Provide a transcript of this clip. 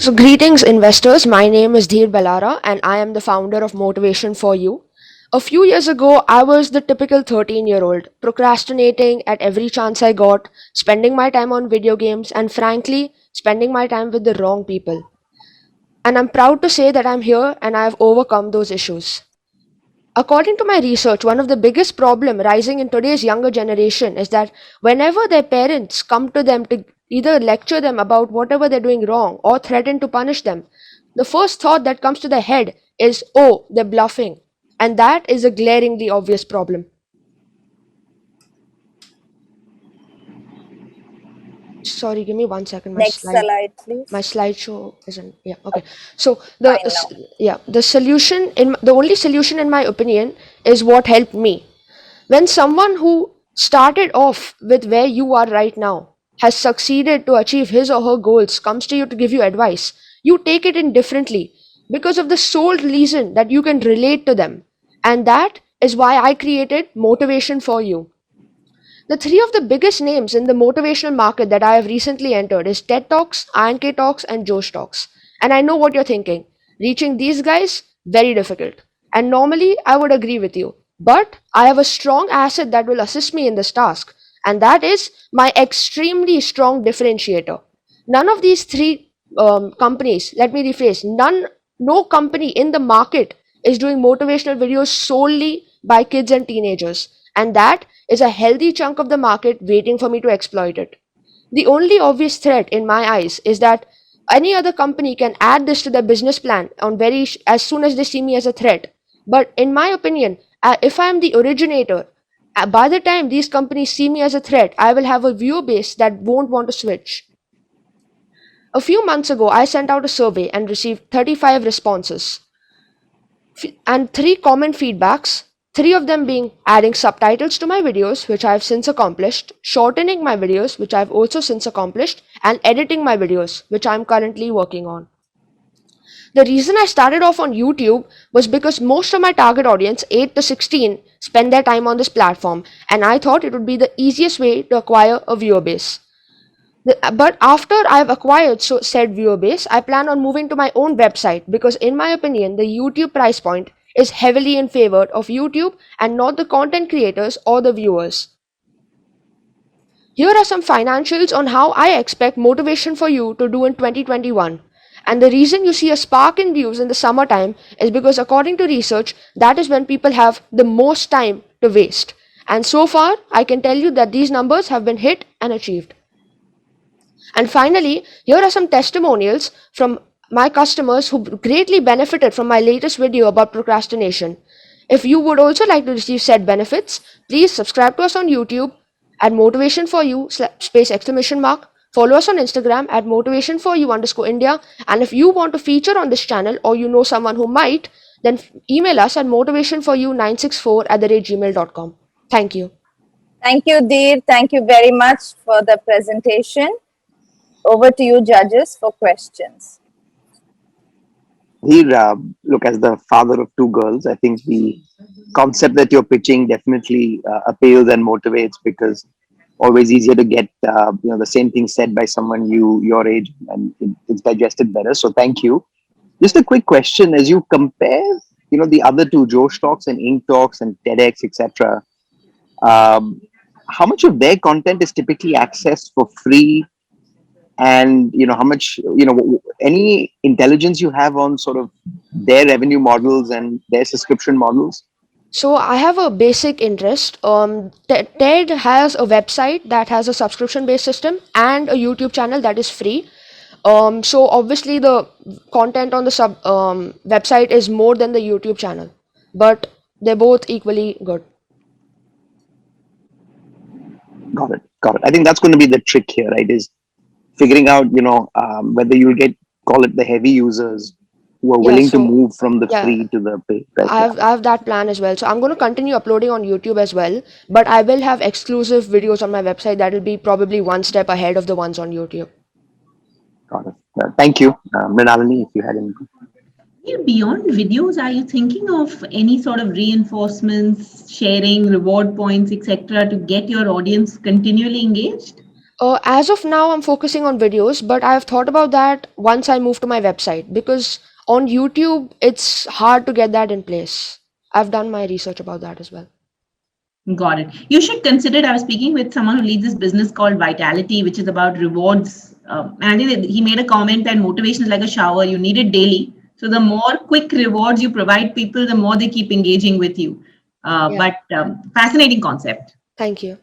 So, greetings, investors. My name is Dheer Bellara, and I am the founder of Motivation for You. A few years ago, I was the typical 13-year-old, procrastinating at every chance I got, spending my time on video games, and frankly, spending my time with the wrong people. And I'm proud to say that I'm here and I have overcome those issues. According to my research, one of the biggest problem rising in today's younger generation is that whenever their parents come to them to either lecture them about whatever they're doing wrong or threaten to punish them, the first thought that comes to their head is, oh, they're bluffing. And that is a glaringly obvious problem. Sorry, give me 1 second. Next slide, please. My slideshow isn't, yeah, okay. So Fine now. the only solution in my opinion is what helped me. When someone who started off with where you are right now has succeeded to achieve his or her goals comes to you to give you advice, you take it indifferently because of the sole reason that you can relate to them. And that is why I created Motivation for You. The three of the biggest names in the motivational market that I have recently entered is TED Talks, INK Talks, and Josh Talks. And I know what you're thinking. Reaching these guys, very difficult. And normally I would agree with you. But I have a strong asset that will assist me in this task. And that is my extremely strong differentiator. None of these three companies, let me rephrase, no company in the market is doing motivational videos solely by kids and teenagers. And that is a healthy chunk of the market waiting for me to exploit it. The only obvious threat in my eyes is that any other company can add this to their business plan as soon as they see me as a threat. But in my opinion, if I am the originator, by the time these companies see me as a threat, I will have a viewer base that won't want to switch. A few months ago, I sent out a survey and received 35 responses and 3 common feedbacks, 3 of them being adding subtitles to my videos, which I have since accomplished, shortening my videos, which I have also since accomplished, and editing my videos, which I am currently working on. The reason I started off on YouTube was because most of my target audience, 8 to 16, spend their time on this platform, and I thought it would be the easiest way to acquire a viewer base. But after I've acquired said viewer base, I plan on moving to my own website because in my opinion, the YouTube price point is heavily in favor of YouTube and not the content creators or the viewers. Here are some financials on how I expect Motivation for You to do in 2021. And the reason you see a spark in views in the summertime is because according to research, that is when people have the most time to waste. And so far, I can tell you that these numbers have been hit and achieved. And finally, here are some testimonials from my customers who greatly benefited from my latest video about procrastination. If you would also like to receive said benefits, please subscribe to us on YouTube at Motivation for You !! Follow us on Instagram at Motivation for You _India. And if you want to feature on this channel or you know someone who might, then email us at motivationforyou964@gmail.com. Thank you. Thank you, Dheer. Thank you very much for the presentation. Over to you, judges, for questions. Dheer, look, as the father of 2 girls, I think the concept that you're pitching definitely appeals and motivates, because always easier to get the same thing said by someone your age, and it's digested better. So thank you. Just a quick question: as you compare, the other 2, Josh Talks and Ink Talks and TEDx, etc., how much of their content is typically accessed for free? And how much, any intelligence you have on sort of their revenue models and their subscription models? So I have a basic interest. TED has a website that has a subscription-based system and a YouTube channel that is free. So obviously the content on the website is more than the YouTube channel, but they're both equally good. Got it. I think that's going to be the trick here, right? Is figuring out, whether you'll call it the heavy users who are willing to move from the free to the paid. Right? I have that plan as well. So I'm going to continue uploading on YouTube as well, but I will have exclusive videos on my website that will be probably one step ahead of the ones on YouTube. Got it. Thank you. Mrinalini, if you had any. Beyond videos, are you thinking of any sort of reinforcements, sharing, reward points, etc., to get your audience continually engaged? As of now, I'm focusing on videos, but I've thought about that once I move to my website, because on YouTube, it's hard to get that in place. I've done my research about that as well. Got it. You should consider. I was speaking with someone who leads this business called Vitality, which is about rewards. And I think that he made a comment that motivation is like a shower. You need it daily. So the more quick rewards you provide people, the more they keep engaging with you. Yeah. But fascinating concept. Thank you.